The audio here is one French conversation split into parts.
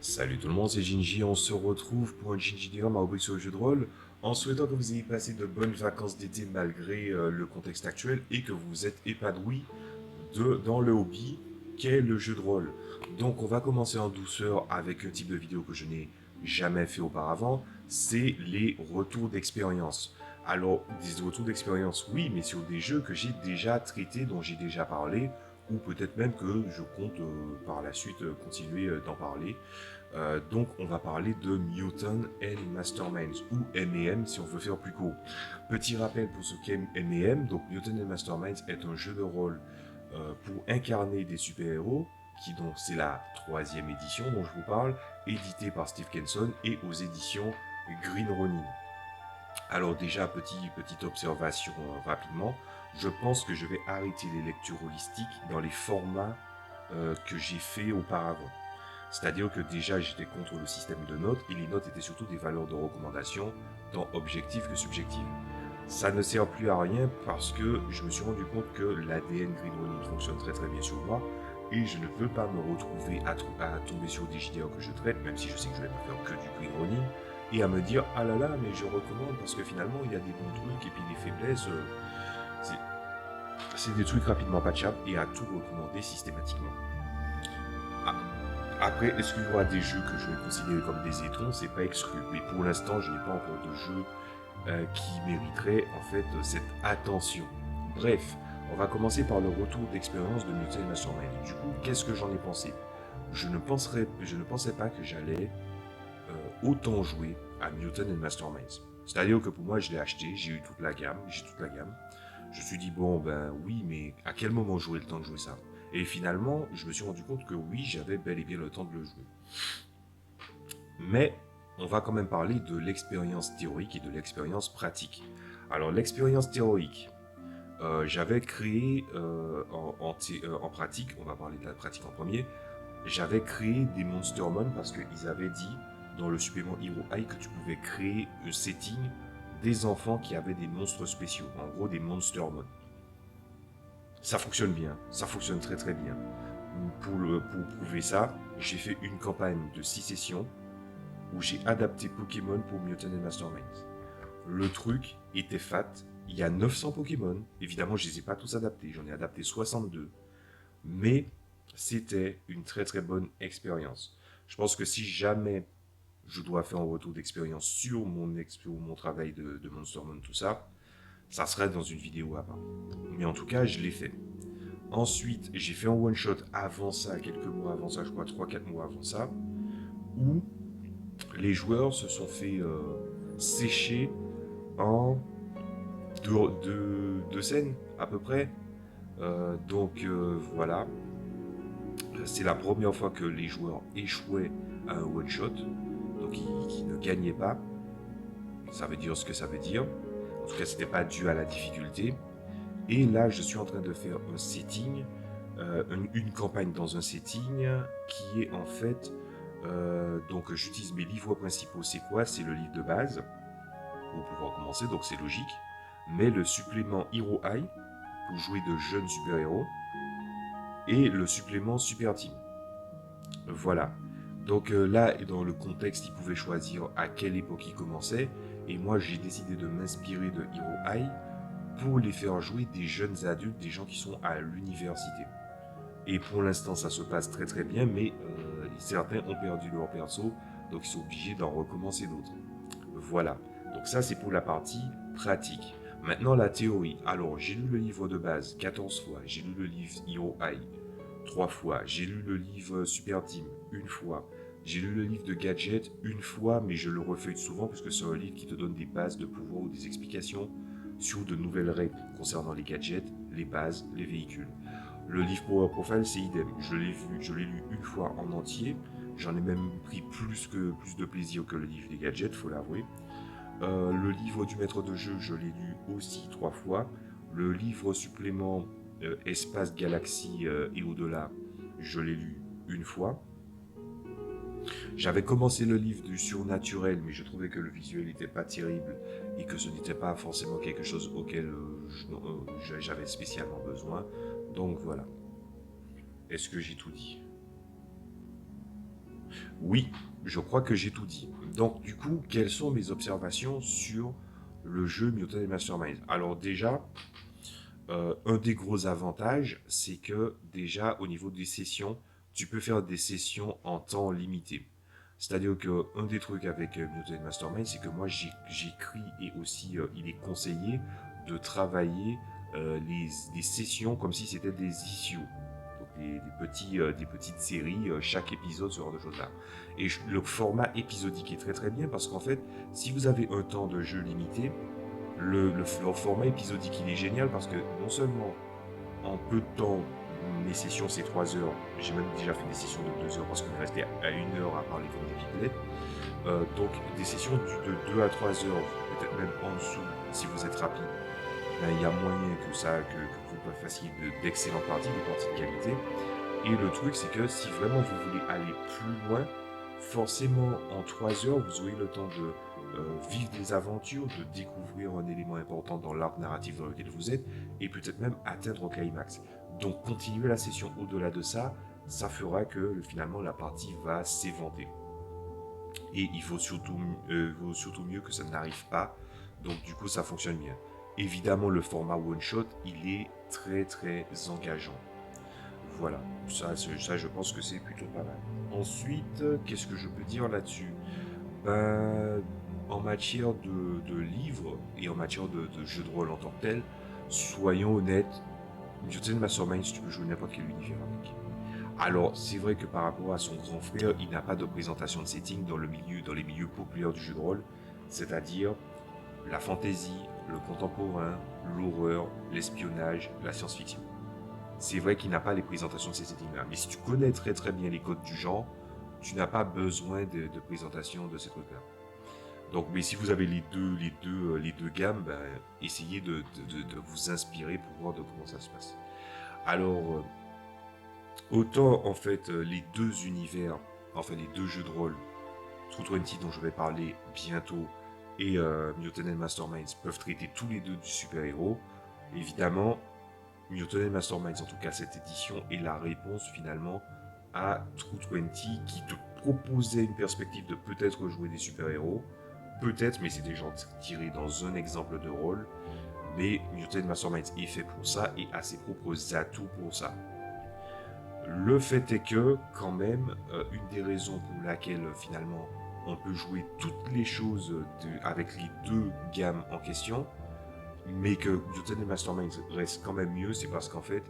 Salut tout le monde, c'est Ginji, on se retrouve pour un Ginji Diram à rubrique sur le jeu de rôle, en souhaitant que vous ayez passé de bonnes vacances d'été malgré le contexte actuel et que vous vous êtes épanoui dans le hobby qu'est le jeu de rôle. Donc on va commencer en douceur avec un type de vidéo que je n'ai jamais fait auparavant, c'est les retours d'expérience. Alors, des retours d'expérience, oui, mais sur des jeux que j'ai déjà traités, dont j'ai déjà parlé, ou peut-être même que je compte par la suite continuer d'en parler. Donc on va parler de Mutant and Masterminds, ou M&M si on veut faire plus court. Petit rappel pour ceux qui aiment M&M, donc Mutant and Masterminds est un jeu de rôle pour incarner des super-héros, qui donc c'est la troisième édition dont je vous parle, édité par Steve Kenson et aux éditions Green Ronin. Alors déjà, petite observation rapidement, je pense que je vais arrêter les lectures holistiques dans les formats que j'ai fait auparavant. C'est-à-dire que déjà j'étais contre le système de notes et les notes étaient surtout des valeurs de recommandation, tant objectives que subjectives. Ça ne sert plus à rien parce que je me suis rendu compte que l'ADN Green Ronin fonctionne très très bien sur moi et je ne veux pas me retrouver à tomber sur des JDR que je traite, même si je sais que je vais pas faire que du Green Ronin, et à me dire ah là là mais je recommande parce que finalement il y a des bons trucs et puis des faiblesses, c'est c'est des trucs rapidement patchables et à tout recommander systématiquement. Ah, après, est-ce qu'il y aura des jeux que je vais considérer comme des étrons? C'est pas exclu. Mais pour l'instant, je n'ai pas encore de jeu qui mériterait en fait cette attention. Bref, on va commencer par le retour d'expérience de Mutant Mastermind. Du coup, qu'est-ce que j'en ai pensé? Je ne pensais pas que j'allais autant jouer à Mutant Masterminds. C'est-à-dire que pour moi, je l'ai acheté, j'ai eu toute la gamme, j'ai toute la gamme. Je me suis dit, bon, ben oui, mais à quel moment j'aurai le temps de jouer ça? Et finalement, je me suis rendu compte que oui, j'avais bel et bien le temps de le jouer. Mais on va quand même parler de l'expérience théorique et de l'expérience pratique. Alors, l'expérience théorique, j'avais créé en pratique, on va parler de la pratique en premier, j'avais créé des Monstermon parce qu'ils avaient dit dans le supplément Hero High que tu pouvais créer un setting des enfants qui avaient des monstres spéciaux, en gros des Monstermon. Ça fonctionne bien, ça fonctionne très très bien. Pour prouver ça, j'ai fait une campagne de 6 sessions où j'ai adapté Pokémon pour Mutant and Masterminds. Le truc était fat, il y a 900 Pokémon, évidemment je les ai pas tous adaptés, j'en ai adapté 62, mais c'était une très très bonne expérience. Je pense que si jamais je dois faire un retour d'expérience sur mon travail de Monstermon, tout ça, ça serait dans une vidéo à part. Mais en tout cas, je l'ai fait. Ensuite, j'ai fait un one-shot avant ça, quelques mois avant ça, je crois 3-4 mois avant ça, où les joueurs se sont fait sécher en deux scènes à peu près. Voilà, c'est la première fois que les joueurs échouaient à un one-shot, donc ils ne gagnaient pas. Ça veut dire ce que ça veut dire. En tout cas, c'était pas dû à la difficulté. Et là, je suis en train de faire un setting, une campagne dans un setting qui est en fait... donc j'utilise mes livres principaux. C'est quoi? C'est le livre de base, pour pouvoir commencer, donc c'est logique. Mais le supplément Hero High, pour jouer de jeunes super-héros, et le supplément Super Team. Voilà. Donc là, dans le contexte, ils pouvaient choisir à quelle époque ils commençaient. Et moi, j'ai décidé de m'inspirer de Hero High pour les faire jouer des jeunes adultes, des gens qui sont à l'université. Et pour l'instant, ça se passe très très bien, mais certains ont perdu leur perso, donc ils sont obligés d'en recommencer d'autres. Voilà. Donc ça, c'est pour la partie pratique. Maintenant, la théorie. Alors, j'ai lu le livre de base 14 fois, j'ai lu le livre Hero High 3 fois, j'ai lu le livre Super Team une fois, j'ai lu le livre de Gadget une fois, mais je le refeuille souvent parce que c'est un livre qui te donne des bases de pouvoir ou des explications sur de nouvelles règles concernant les gadgets, les bases, les véhicules. Le livre Power Profile, c'est idem. Je l'ai lu une fois en entier. J'en ai même pris plus de plaisir que le livre des gadgets, faut l'avouer. Le livre du maître de jeu, je l'ai lu aussi 3 fois. Le livre supplément Espace, Galaxie et au-delà, je l'ai lu une fois. J'avais commencé le livre du surnaturel, mais je trouvais que le visuel n'était pas terrible et que ce n'était pas forcément quelque chose auquel j'avais spécialement besoin. Donc voilà. Est-ce que j'ai tout dit? Oui, je crois que j'ai tout dit. Donc, du coup, quelles sont mes observations sur le jeu Mutant Mastermind? Alors déjà, un des gros avantages, c'est que déjà au niveau des sessions, tu peux faire des sessions en temps limité. C'est-à-dire que un des trucs avec Mutant Mastermind, c'est que moi j'écris et aussi il est conseillé de travailler les sessions comme si c'était des issues. Donc des petites séries, chaque épisode, ce genre de choses-là. Et le format épisodique est très très bien parce qu'en fait, si vous avez un temps de jeu limité, le format épisodique il est génial parce que non seulement en peu de temps, mes sessions c'est 3 heures, j'ai même déjà fait des sessions de 2 heures parce qu'on est resté à 1 heure à parler comme des pipelettes. Donc des sessions de 2 à 3 heures, peut-être même en dessous si vous êtes rapide, ben, il y a moyen que vous fassiez d'excellentes parties, des parties de qualité. Et le truc, c'est que si vraiment vous voulez aller plus loin, forcément en 3 heures, vous aurez le temps de vivre des aventures, de découvrir un élément important dans l'arc narratif dans lequel vous êtes, et peut-être même atteindre au climax. Donc continuer la session au-delà de ça, ça fera que finalement la partie va s'éventer. Et vaut surtout mieux que ça n'arrive pas. Donc du coup, ça fonctionne bien. Évidemment, le format one-shot, il est très très engageant. Voilà, ça je pense que c'est plutôt pas mal. Ensuite, qu'est-ce que je peux dire là-dessus? Ben, en matière de livres et en matière de jeux de rôle en tant que tel, soyons honnêtes, Mutant Mastermind, tu peux jouer n'importe quel univers avec. Alors, c'est vrai que par rapport à son grand frère, il n'a pas de présentation de setting dans les milieux populaires du jeu de rôle, c'est-à-dire la fantasy, le contemporain, l'horreur, l'espionnage, la science-fiction. C'est vrai qu'il n'a pas les présentations de ces settings-là. Mais si tu connais très très bien les codes du genre, tu n'as pas besoin de présentation de ces trucs-là. Donc, mais si vous avez les deux gammes, ben, essayez de vous inspirer pour voir de comment ça se passe. Alors, autant en fait les deux univers, enfin les deux jeux de rôle, True 20 dont je vais parler bientôt et Mutant Masterminds peuvent traiter tous les deux du super-héros. Évidemment, Mutant Masterminds, en tout cas cette édition, est la réponse finalement à True 20 qui te proposait une perspective de peut-être jouer des super-héros. Peut-être, mais c'est déjà tiré dans un exemple de rôle. Mais Mutant Masterminds est fait pour ça et a ses propres atouts pour ça. Le fait est que, quand même, une des raisons pour laquelle finalement on peut jouer toutes les choses avec les deux gammes en question, mais que Mutant Masterminds reste quand même mieux, c'est parce qu'en fait,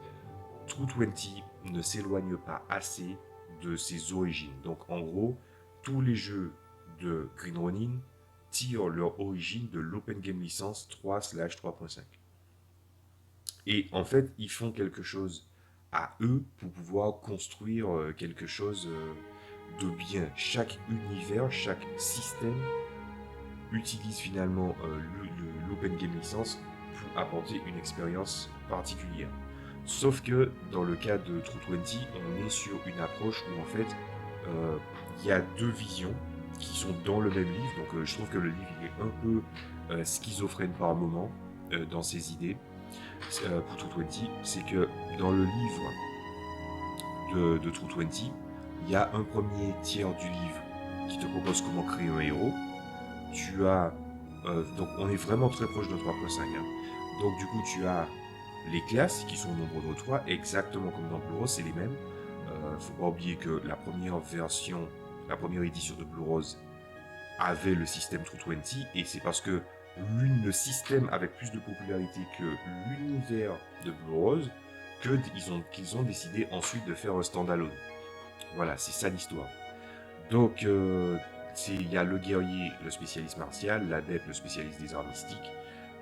True 20 ne s'éloigne pas assez de ses origines. Donc en gros, tous les jeux de Green Ronin tirent leur origine de l'Open Game License 3/3.5. Et en fait, ils font quelque chose à eux pour pouvoir construire quelque chose de bien. Chaque univers, chaque système utilise finalement l'Open Game License pour apporter une expérience particulière. Sauf que dans le cas de True 20, on est sur une approche où en fait il y a deux visions qui sont dans le même livre. Donc je trouve que le livre il est un peu schizophrène par moment dans ses idées pour True 20. C'est que dans le livre de True 20, il y a un premier tiers du livre qui te propose comment créer un héros. Tu as donc on est vraiment très proche de 3.5 hein. Donc du coup tu as les classes qui sont au nombre de 3 exactement comme dans Blue Rose, c'est les mêmes. Faut pas oublier que la première version, la première édition de Blue Rose avait le système True 20 et c'est parce que le système avait plus de popularité que l'univers de Blue Rose qu'ils ont décidé ensuite de faire un standalone. Voilà, c'est ça l'histoire. Donc, il y a le guerrier, le spécialiste martial, l'adepte, le spécialiste des arts mystiques,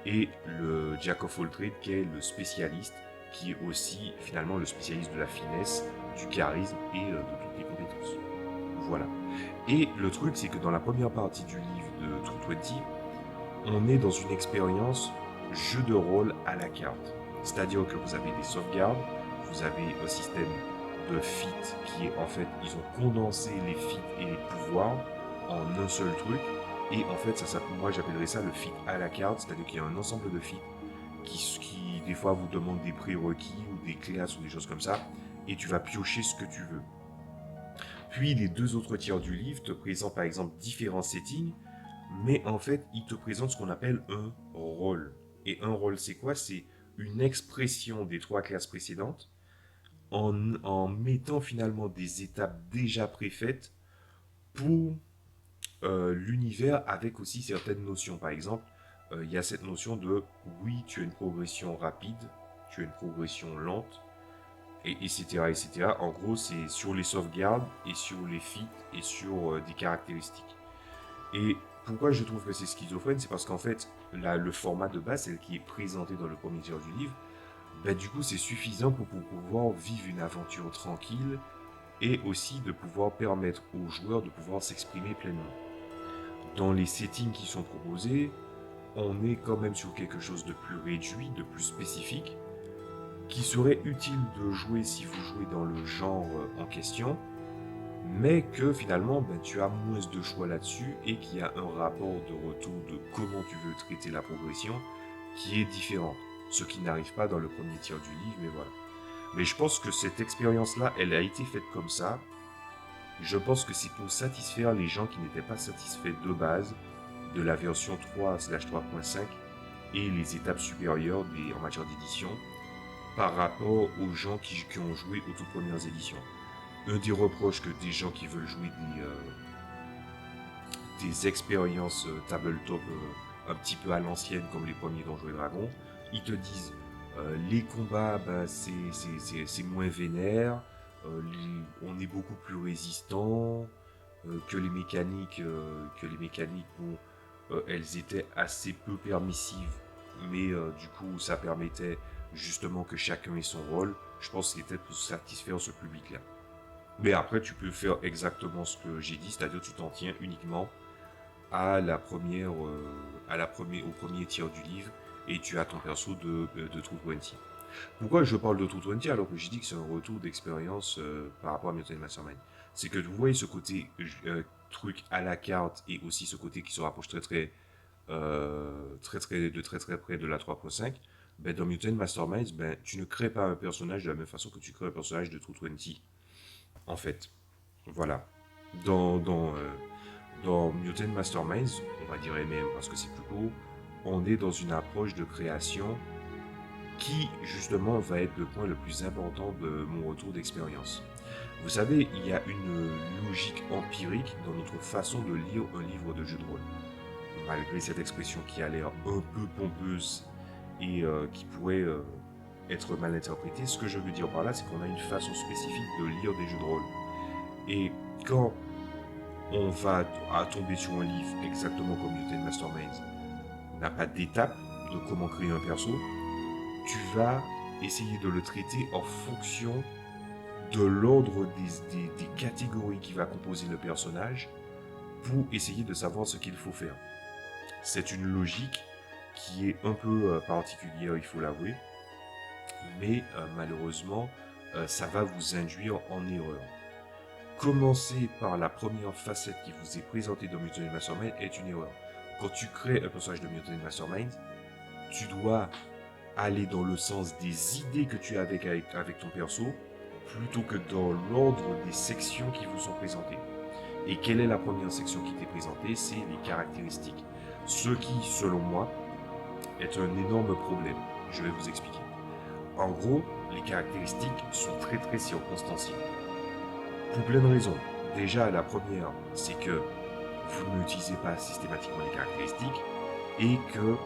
et le Jack of all trades, qui est le spécialiste, qui est aussi finalement le spécialiste de la finesse, du charisme et de toutes les compétences. Voilà. Et le truc, c'est que dans la première partie du livre de True 20, on est dans une expérience jeu de rôle à la carte. C'est-à-dire que vous avez des sauvegardes, vous avez un système de feats qui est en fait, ils ont condensé les feats et les pouvoirs en un seul truc. Et en fait, moi j'appellerais ça le feat à la carte, c'est-à-dire qu'il y a un ensemble de feats qui des fois vous demandent des prérequis ou des classes ou des choses comme ça, et tu vas piocher ce que tu veux. Puis les deux autres tiers du livre te présentent par exemple différents settings, mais en fait, ils te présentent ce qu'on appelle un rôle. Et un rôle, c'est quoi? C'est une expression des trois classes précédentes en mettant finalement des étapes déjà préfaites pour l'univers avec aussi certaines notions. Par exemple, il y a cette notion de oui, tu as une progression rapide, tu as une progression lente, et etc. etc. En gros, c'est sur les sauvegardes et sur les feats et sur des caractéristiques. Et pourquoi je trouve que c'est schizophrène, c'est parce qu'en fait, là, le format de base, celle qui est présenté dans le premier tiers du livre, bah, du coup, c'est suffisant pour pouvoir vivre une aventure tranquille et aussi de pouvoir permettre aux joueurs de pouvoir s'exprimer pleinement. Dans les settings qui sont proposés, on est quand même sur quelque chose de plus réduit, de plus spécifique, qui serait utile de jouer si vous jouez dans le genre en question, mais que finalement ben, tu as moins de choix là-dessus et qu'il y a un rapport de retour de comment tu veux traiter la progression qui est différent, ce qui n'arrive pas dans le premier tiers du livre, mais voilà. Mais je pense que cette expérience-là, elle a été faite comme ça. Je pense que c'est pour satisfaire les gens qui n'étaient pas satisfaits de base de la version 3/3.5 et les étapes supérieures en matière d'édition par rapport aux gens qui ont joué aux toutes premières éditions. Un des reproches que des gens qui veulent jouer des expériences tabletop un petit peu à l'ancienne comme les premiers Donjons et Dragons, ils te disent les combats ben, c'est moins vénère, on est beaucoup plus résistant, que les mécaniques bon, elles étaient assez peu permissives, mais du coup ça permettait justement que chacun ait son rôle. Je pense que c'était pour satisfaire ce public-là. Mais après, tu peux faire exactement ce que j'ai dit, c'est-à-dire tu t'en tiens uniquement à la première, au premier tiers du livre et tu as ton perso de True 20. Pourquoi je parle de True 20 alors que j'ai dit que c'est un retour d'expérience par rapport à Mutant Mastermind? C'est que vous voyez ce côté truc à la carte et aussi ce côté qui se rapproche très très près de la 3.5. Ben, dans Mutant Masterminds, ben, tu ne crées pas un personnage de la même façon que tu crées un personnage de True 20. En fait, voilà. Dans, dans, euh, dans Mutant Masterminds, on va dire MM parce que c'est plus court, on est dans une approche de création qui, justement, va être le point le plus important de mon retour d'expérience. Vous savez, il y a une logique empirique dans notre façon de lire un livre de jeu de rôle. Malgré cette expression qui a l'air un peu pompeuse et qui pourrait être mal interprétée, ce que je veux dire par là, c'est qu'on a une façon spécifique de lire des jeux de rôle. Et quand on va tomber sur un livre exactement comme Mutant Masterminds, n'a pas d'étape de comment créer un perso, tu vas essayer de le traiter en fonction de l'ordre des catégories qui va composer le personnage pour essayer de savoir ce qu'il faut faire. C'est une logique qui est un peu particulière, il faut l'avouer, mais malheureusement, ça va vous induire en erreur. Commencer par la première facette qui vous est présentée dans Mutant Mastermind est une erreur. Quand tu crées un personnage de Mutant Mastermind, tu dois aller dans le sens des idées que tu as avec ton perso, plutôt que dans l'ordre des sections qui vous sont présentées. Et quelle est la première section qui t'est présentée? C'est les caractéristiques. Ce qui, selon moi, est un énorme problème. Je vais vous expliquer. En gros, les caractéristiques sont très très circonstanciées. Pour plein de raisons. Déjà, la première, c'est que vous n'utilisez pas systématiquement les caractéristiques et que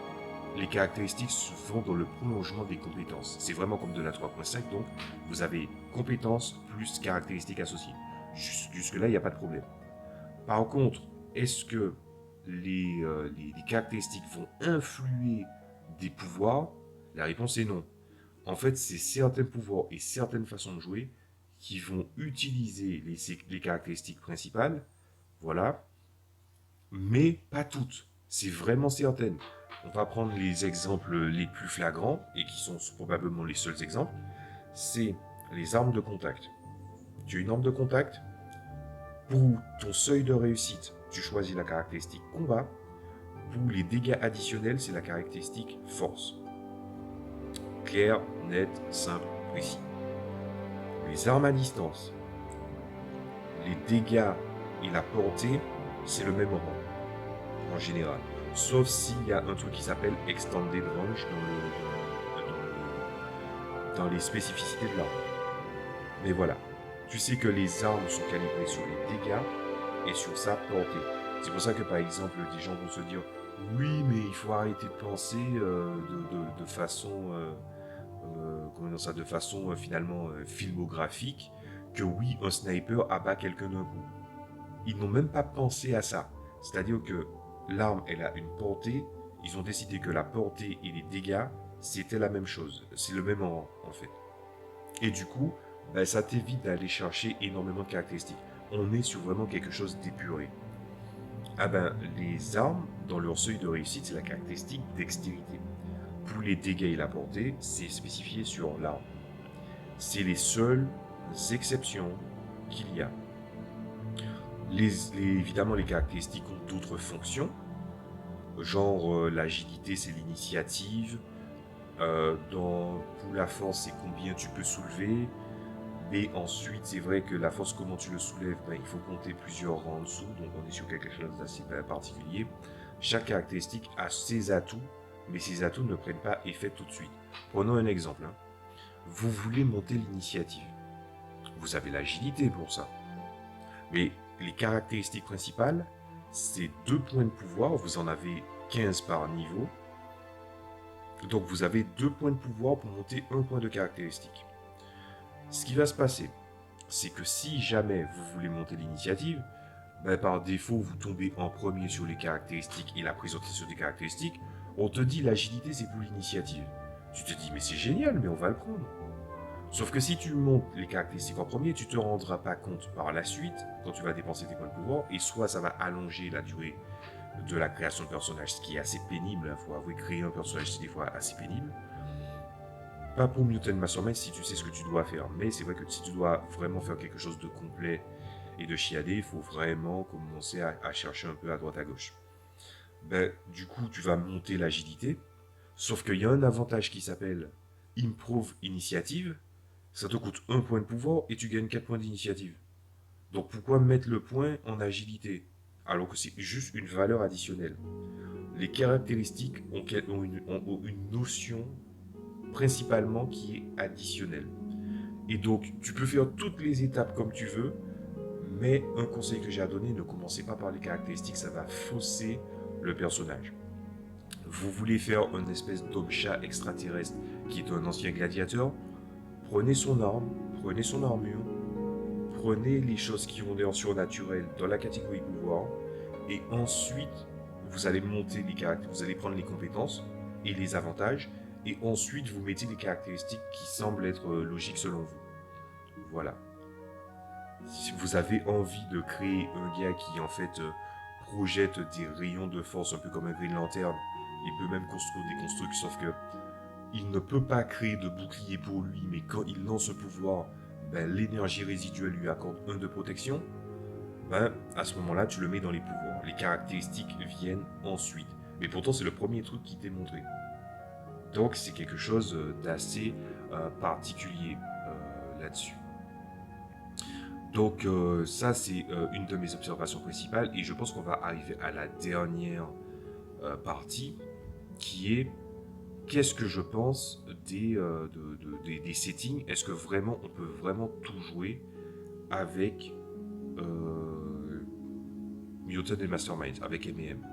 les caractéristiques se font dans le prolongement des compétences. C'est vraiment comme de la 3.5, donc vous avez compétences plus caractéristiques associées. Jusque-là, il n'y a pas de problème. Par contre, est-ce que les caractéristiques vont influer des pouvoirs? La réponse est non. En fait, c'est certains pouvoirs et certaines façons de jouer qui vont utiliser les caractéristiques principales, voilà, mais pas toutes. C'est vraiment certaines. On va prendre les exemples les plus flagrants, et qui sont probablement les seuls exemples, c'est les armes de contact. Tu as une arme de contact, pour ton seuil de réussite, tu choisis la caractéristique combat, pour les dégâts additionnels, c'est la caractéristique force. Clair, net, simple, précis. Les armes à distance. les dégâts et la portée, c'est le même rang, en général. Sauf s'il y a un truc qui s'appelle Extended Range dans les spécificités de l'arme. Mais voilà, tu sais que les armes sont calibrées sur les dégâts et sur sa portée. C'est pour ça que par exemple, des gens vont se dire oui, mais il faut arrêter de penser de façon, comment dire ça, de façon finalement filmographique, que oui, un sniper abat quelqu'un d'un coup. Ils n'ont même pas pensé à ça. C'est-à-dire que l'arme, elle a une portée. Ils ont décidé que la portée et les dégâts, c'était la même chose. C'est le même rang, en fait. Et du coup, ben, ça t'évite d'aller chercher énormément de caractéristiques. On est sur vraiment quelque chose d'épuré. Ah ben, les armes, dans leur seuil de réussite, c'est la caractéristique dextérité. Pour les dégâts et la portée, c'est spécifié sur l'arme. C'est les seules exceptions qu'il y a. Évidemment, les caractéristiques ont d'autres fonctions, genre l'agilité, c'est l'initiative, pour la force, c'est combien tu peux soulever, mais ensuite, c'est vrai que la force, comment tu le soulèves, ben, il faut compter plusieurs rangs en dessous, donc on est sur quelque chose d'assez particulier. Chaque caractéristique a ses atouts, mais ces atouts ne prennent pas effet tout de suite. Prenons un exemple. Hein. Vous voulez monter l'initiative. Vous avez l'agilité pour ça. Mais les caractéristiques principales, c'est 2 points de pouvoir. Vous en avez 15 par niveau. Donc vous avez 2 points de pouvoir pour monter 1 point de caractéristique. Ce qui va se passer, c'est que si jamais vous voulez monter l'initiative, ben par défaut vous tombez en premier sur les caractéristiques et la présentation des caractéristiques, on te dit l'agilité c'est pour l'initiative. Tu te dis mais c'est génial, mais on va le prendre. Sauf que si tu montes les caractéristiques en premier, tu te rendras pas compte par la suite, quand tu vas dépenser tes points de pouvoir, et soit ça va allonger la durée de la création de personnage, ce qui est assez pénible, il faut avouer, créer un personnage c'est des fois assez pénible. Pas pour Mutant Mastermind si tu sais ce que tu dois faire, mais c'est vrai que si tu dois vraiment faire quelque chose de complet et de chiadé, il faut vraiment commencer à chercher un peu à droite à gauche. Ben, du coup, tu vas monter l'agilité, sauf qu'il y a un avantage qui s'appelle Improve Initiative, ça te coûte 1 point de pouvoir et tu gagnes 4 points d'initiative. Donc pourquoi mettre le point en agilité alors que c'est juste une valeur additionnelle? Les caractéristiques ont une notion principalement qui est additionnelle. Et donc tu peux faire toutes les étapes comme tu veux, mais un conseil que j'ai à donner, ne commencez pas par les caractéristiques, ça va fausser le personnage. Vous voulez faire une espèce d'homme-chat extraterrestre qui est un ancien gladiateur, prenez son arme, prenez son armure, prenez les choses qui ont l'air surnaturelles dans la catégorie pouvoir, et ensuite vous allez monter les caractéristiques, vous allez prendre les compétences et les avantages, et ensuite vous mettez les caractéristiques qui semblent être logiques selon vous. Voilà. Si vous avez envie de créer un gars qui en fait projette des rayons de force un peu comme un Green Lantern, il peut même construire des constructs, sauf que il ne peut pas créer de bouclier pour lui, mais quand il lance ce pouvoir, ben, l'énergie résiduelle lui accorde 1 de protection. Ben, à ce moment-là, tu le mets dans les pouvoirs. Les caractéristiques viennent ensuite. Mais pourtant, c'est le premier truc qui t'est montré. Donc, c'est quelque chose d'assez particulier là-dessus. Donc, ça, c'est une de mes observations principales. Et je pense qu'on va arriver à la dernière partie, qui est qu'est-ce que je pense des settings. Est-ce que vraiment, on peut vraiment tout jouer avec Mutant et Mastermind, avec M&M?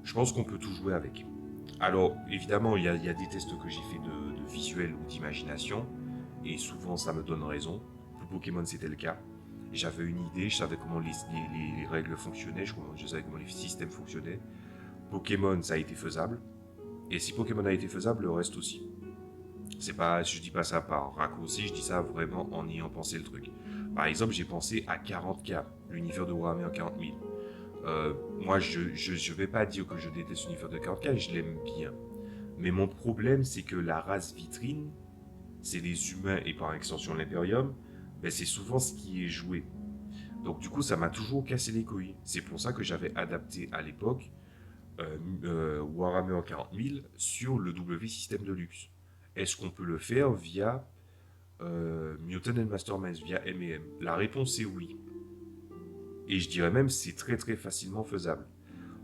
Je pense qu'on peut tout jouer avec. Alors, évidemment, il y a des tests que j'ai fait de visuel ou d'imagination, et souvent ça me donne raison. Pour Pokémon, c'était le cas. J'avais une idée, je savais comment les règles fonctionnaient, je savais comment les systèmes fonctionnaient. Pokémon, ça a été faisable. Et si Pokémon a été faisable, le reste aussi. C'est pas, je dis pas ça par raccourci, je dis ça vraiment en ayant pensé le truc. Par exemple, j'ai pensé à 40K, l'univers de Warhammer 40 000. Moi, je vais pas dire que je déteste l'univers de 40K, je l'aime bien. Mais mon problème, c'est que la race vitrine, c'est les humains et par extension l'Imperium, ben c'est souvent ce qui est joué. Donc du coup, ça m'a toujours cassé les couilles. C'est pour ça que j'avais adapté à l'époque Warhammer 40 000 sur le W système de luxe. Est-ce qu'on peut le faire via Mutant and Masterminds, via M&M? La réponse est oui. Et je dirais même c'est très très facilement faisable.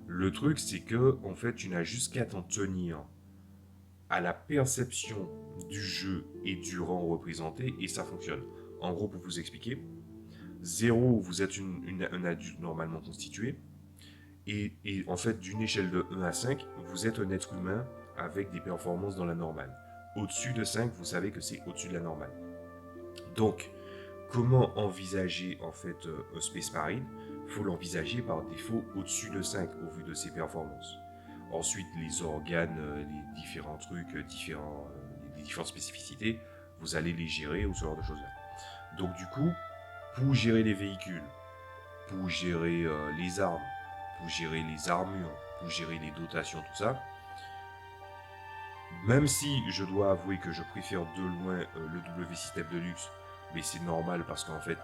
Le truc, c'est que en fait, tu n'as juste qu'à t'en tenir à la perception du jeu et du rang représenté et ça fonctionne. En gros, pour vous expliquer, 0, vous êtes un adulte normalement constitué et en fait, d'une échelle de 1 à 5, vous êtes un être humain avec des performances dans la normale. Au-dessus de 5, vous savez que c'est au-dessus de la normale. Donc, comment envisager en fait un Space Marine? Il faut l'envisager par défaut au-dessus de 5 au vu de ses performances. Ensuite, les organes, les différents trucs, les différentes spécificités, vous allez les gérer ou ce genre de choses-là. Donc du coup, pour gérer les véhicules, pour gérer les armes, pour gérer les armures, pour gérer les dotations, tout ça, même si je dois avouer que je préfère de loin le W système de luxe, mais c'est normal parce qu'en fait,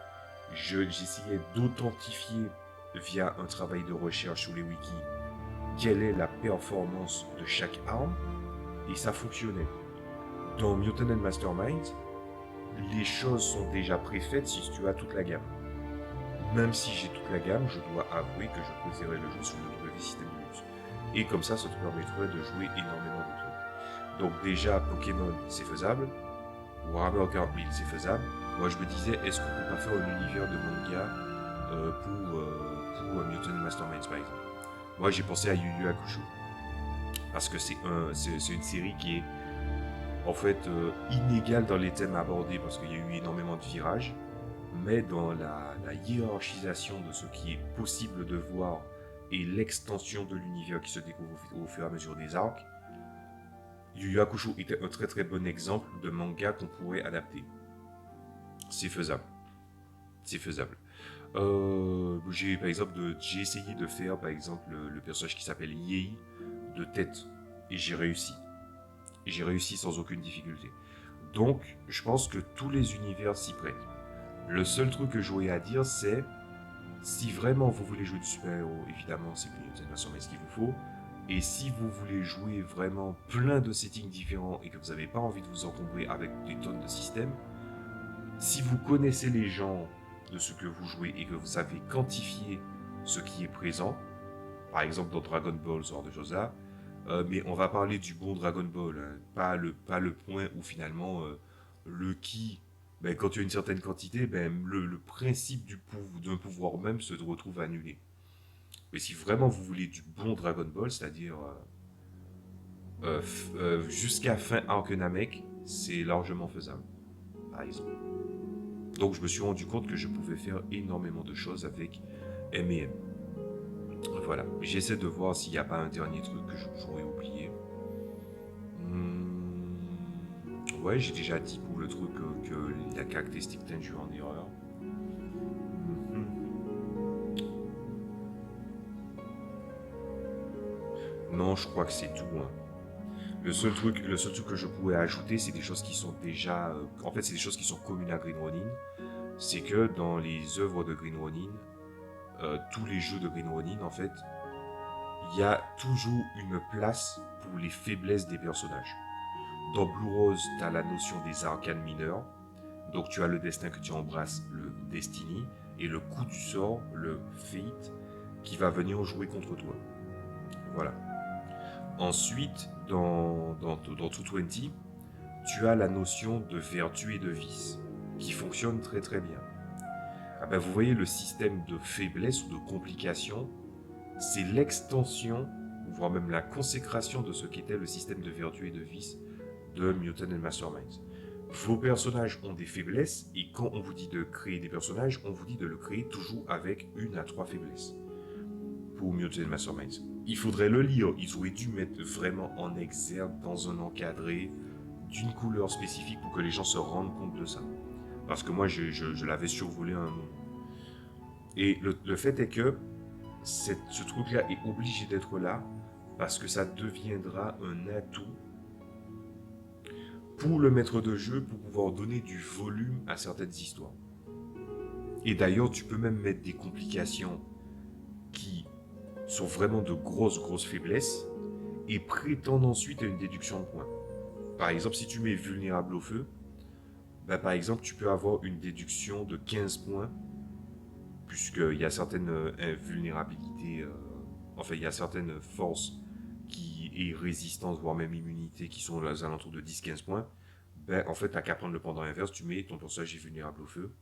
j'essayais d'authentifier via un travail de recherche sur les wikis quelle est la performance de chaque arme, et ça fonctionnait. Dans Mutant and Mastermind, les choses sont déjà préfaites si tu as toute la gamme. Même si j'ai toute la gamme, je dois avouer que je préférais le jeu sur le W système de luxe. Et comme ça te permettrait de jouer énormément de trucs. Donc déjà, Pokémon, c'est faisable. Warhammer 40 000, c'est faisable. Moi, je me disais, est-ce qu'on peut pas faire un univers de manga pour Mutant and Mastermind, par exemple? Moi, j'ai pensé à Yu Yu Hakusho. Parce que c'est une série qui est en fait inégale dans les thèmes abordés parce qu'il y a eu énormément de virages, mais dans la hiérarchisation de ce qui est possible de voir et l'extension de l'univers qui se découvre au fur et à mesure des arcs, Yu Yu Hakusho était un très très bon exemple de manga qu'on pourrait adapter. C'est faisable. C'est faisable. J'ai essayé de faire par exemple le personnage qui s'appelle Yei de tête et j'ai réussi. Et j'ai réussi sans aucune difficulté. Donc, je pense que tous les univers s'y prêtent. Le seul truc que j'aurais à dire, c'est si vraiment vous voulez jouer du super-héros, évidemment, c'est Mutant Mastermind ce qu'il vous faut. Et si vous voulez jouer vraiment plein de settings différents et que vous n'avez pas envie de vous encombrer avec des tonnes de systèmes, si vous connaissez les genres de ce que vous jouez et que vous savez quantifier ce qui est présent, par exemple dans Dragon Ball, ce genre de choses-là, mais on va parler du bon Dragon Ball, hein, pas le point où finalement le ki, ben, quand tu as une certaine quantité, ben, le principe d'un pouvoir même se retrouve annulé. Mais si vraiment vous voulez du bon Dragon Ball, c'est-à-dire jusqu'à fin Arc Namek, c'est largement faisable, par exemple. Donc je me suis rendu compte que je pouvais faire énormément de choses avec M&M. Voilà, j'essaie de voir s'il n'y a pas un dernier truc que j'aurais oublié. Ouais, j'ai déjà dit pour le truc que la caractéristique t'induit en erreur. Non, je crois que c'est tout. Hein. Le seul truc que je pourrais ajouter, c'est des choses qui sont déjà... en fait, c'est des choses qui sont communes à Green Ronin. C'est que dans les œuvres de Green Ronin, tous les jeux de Green Ronin, en fait, il y a toujours une place pour les faiblesses des personnages. Dans Blue Rose, tu as la notion des arcanes mineurs. Donc tu as le destin que tu embrasses, le Destiny, et le coup du sort, le Fate, qui va venir jouer contre toi. Voilà. Ensuite, dans 220, tu as la notion de vertu et de vice, qui fonctionne très très bien. Ah ben, vous voyez, le système de faiblesse ou de complication, c'est l'extension, voire même la consécration de ce qu'était le système de vertu et de vice de Mutant and Mastermind. Vos personnages ont des faiblesses, et quand on vous dit de créer des personnages, on vous dit de le créer toujours avec 1 à 3 faiblesses. Pour Mutant and Mastermind. Il faudrait le lire, ils auraient dû mettre vraiment en exergue, dans un encadré, d'une couleur spécifique pour que les gens se rendent compte de ça. Parce que moi, je l'avais survolé un moment. Et le fait est que ce truc-là est obligé d'être là, parce que ça deviendra un atout pour le maître de jeu, pour pouvoir donner du volume à certaines histoires. Et d'ailleurs, tu peux même mettre des complications qui sont vraiment de grosses faiblesses et prétendent ensuite à une déduction de points. Par exemple, si tu mets vulnérable au feu, bah, par exemple, tu peux avoir une déduction de 15 points puisqu'il y a certaines vulnérabilités, enfin il y a certaines forces et résistance, voire même immunité, qui sont aux alentours de 10-15 points, ben en fait, t'as qu'à prendre le pendant inverse, tu mets ton personnage est vulnérable au feu,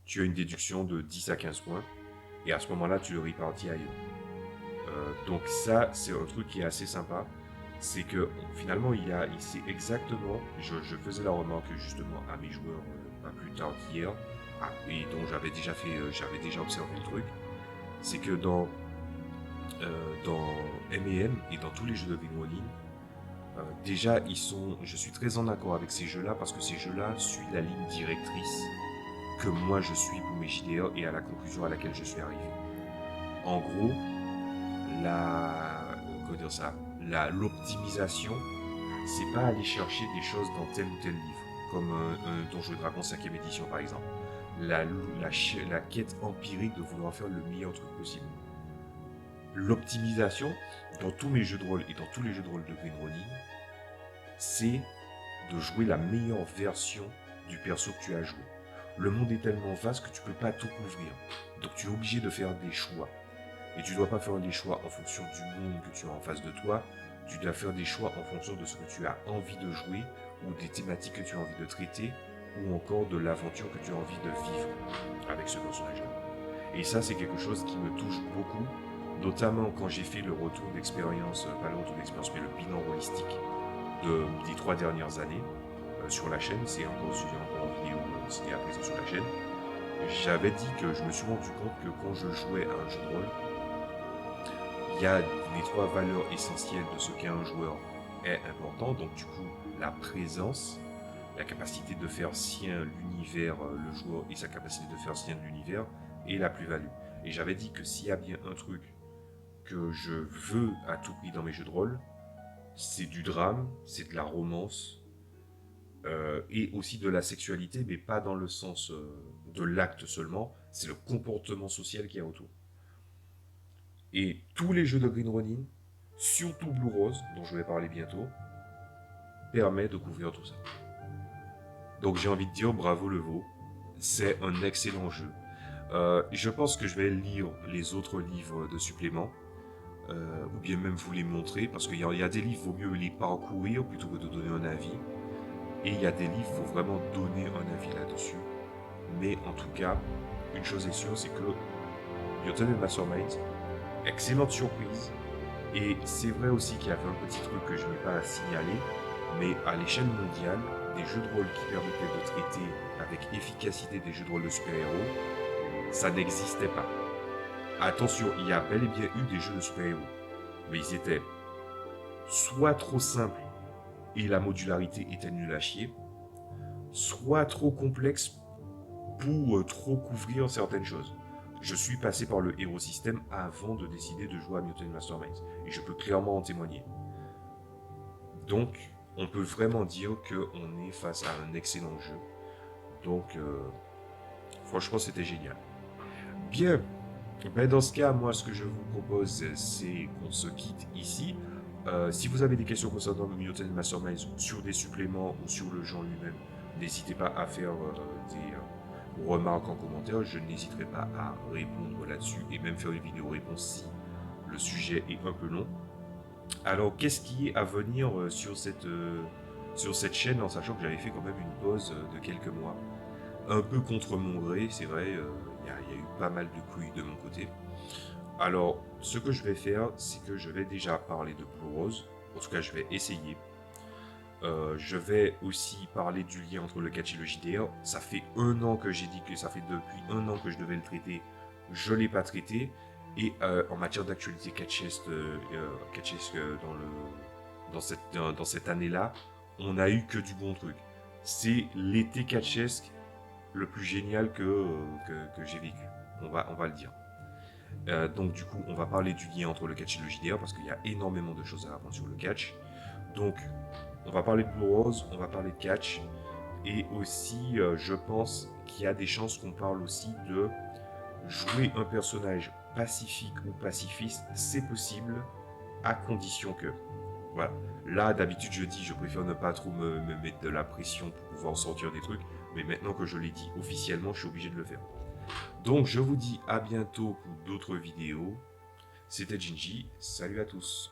tu as une déduction de 10 à 15 points, et à ce moment-là, tu le répartis ailleurs. Donc ça, c'est un truc qui est assez sympa, c'est que finalement, c'est exactement, je faisais la remarque justement à mes joueurs pas plus tard qu'hier, et dont j'avais déjà observé le truc, c'est que dans M&M et dans tous les jeux de Green déjà, je suis très en accord avec ces jeux-là parce que ces jeux-là suivent la ligne directrice que moi je suis pour mes JDR et à la conclusion à laquelle je suis arrivé. En gros, comment dire ça, l'optimisation, c'est pas aller chercher des choses dans tel ou tel livre, comme un Donjons et Dragons 5e édition par exemple. La quête empirique de vouloir faire le meilleur truc possible. L'optimisation, dans tous mes jeux de rôle et dans tous les jeux de rôle de Green Ronin, c'est de jouer la meilleure version du perso que tu as joué. Le monde est tellement vaste que tu peux pas tout couvrir. Donc tu es obligé de faire des choix. Et tu dois pas faire des choix en fonction du monde que tu as en face de toi. Tu dois faire des choix en fonction de ce que tu as envie de jouer, ou des thématiques que tu as envie de traiter, ou encore de l'aventure que tu as envie de vivre avec ce personnage-là. Et ça, c'est quelque chose qui me touche beaucoup, notamment quand j'ai fait le retour d'expérience, pas le retour d'expérience, mais le bilan holistique des 3 dernières années sur la chaîne. C'est encore en vidéo, c'est à présent sur la chaîne. J'avais dit que je me suis rendu compte que quand je jouais à un jeu de rôle, il y a les 3 valeurs essentielles de ce qu'est un joueur est important. Donc du coup, la présence, la capacité de faire sien l'univers, le joueur et sa capacité de faire sien l'univers, et la plus-value. Et j'avais dit que s'il y a bien un truc que je veux à tout prix dans mes jeux de rôle, c'est du drame, c'est de la romance, et aussi de la sexualité, mais pas dans le sens de l'acte seulement, c'est le comportement social qu'il y a autour. Et tous les jeux de Green Ronin, surtout Blue Rose, dont je vais parler bientôt, permet de couvrir tout ça. Donc j'ai envie de dire bravo le veau, c'est un excellent jeu. Je pense que je vais lire les autres livres de supplément, ou bien même vous les montrer, parce qu'il y a des livres, vaut mieux les parcourir plutôt que de donner un avis. Et il y a des livres, il faut vraiment donner un avis là-dessus. Mais en tout cas, une chose est sûre, c'est que Mutant Mastermind, excellente surprise. Et c'est vrai aussi qu'il y avait un petit truc que je n'ai pas à signaler, mais à l'échelle mondiale, des jeux de rôle qui permettaient de traiter avec efficacité des jeux de rôle de super-héros, ça n'existait pas. Attention, il y a bel et bien eu des jeux de super-héros, mais ils étaient soit trop simples et la modularité était nulle à chier, soit trop complexes pour trop couvrir certaines choses. Je suis passé par le Hero System avant de décider de jouer à Mutant Mastermind, et je peux clairement en témoigner. Donc, on peut vraiment dire qu'on est face à un excellent jeu. Donc, franchement, c'était génial. Bien, ben dans ce cas, moi, ce que je vous propose, c'est qu'on se quitte ici. Si vous avez des questions concernant Mutant Mastermind sur des suppléments ou sur le genre lui-même, n'hésitez pas à faire des remarques en commentaire. Je n'hésiterai pas à répondre là-dessus et même faire une vidéo réponse si le sujet est un peu long. Alors, qu'est-ce qui est à venir sur cette chaîne, en sachant que j'avais fait quand même une pause de quelques mois, un peu contre mon gré, c'est vrai, il y a eu pas mal de couilles de mon côté. Alors, ce que je vais faire, c'est que je vais déjà parler de Blue Rose, en tout cas je vais essayer. Je vais aussi parler du lien entre le catch et le JDR. Ça fait 1 an que j'ai dit que ça fait depuis 1 an que je devais le traiter, je ne l'ai pas traité. Et en matière d'actualité catchesque dans cette année-là, on n'a eu que du bon truc. C'est l'été catchesque le plus génial que j'ai vécu, on va le dire. Donc du coup, on va parler du lien entre le catch et le JDR parce qu'il y a énormément de choses à apprendre sur le catch. Donc, on va parler de Blue Rose, on va parler de catch, et aussi, je pense qu'il y a des chances qu'on parle aussi de jouer un personnage pacifique ou pacifiste, c'est possible, à condition que... Voilà. Là, d'habitude, je dis, je préfère ne pas trop me mettre de la pression pour pouvoir sortir des trucs, mais maintenant que je l'ai dit officiellement, je suis obligé de le faire. Donc je vous dis à bientôt pour d'autres vidéos. C'était Ginji, salut à tous.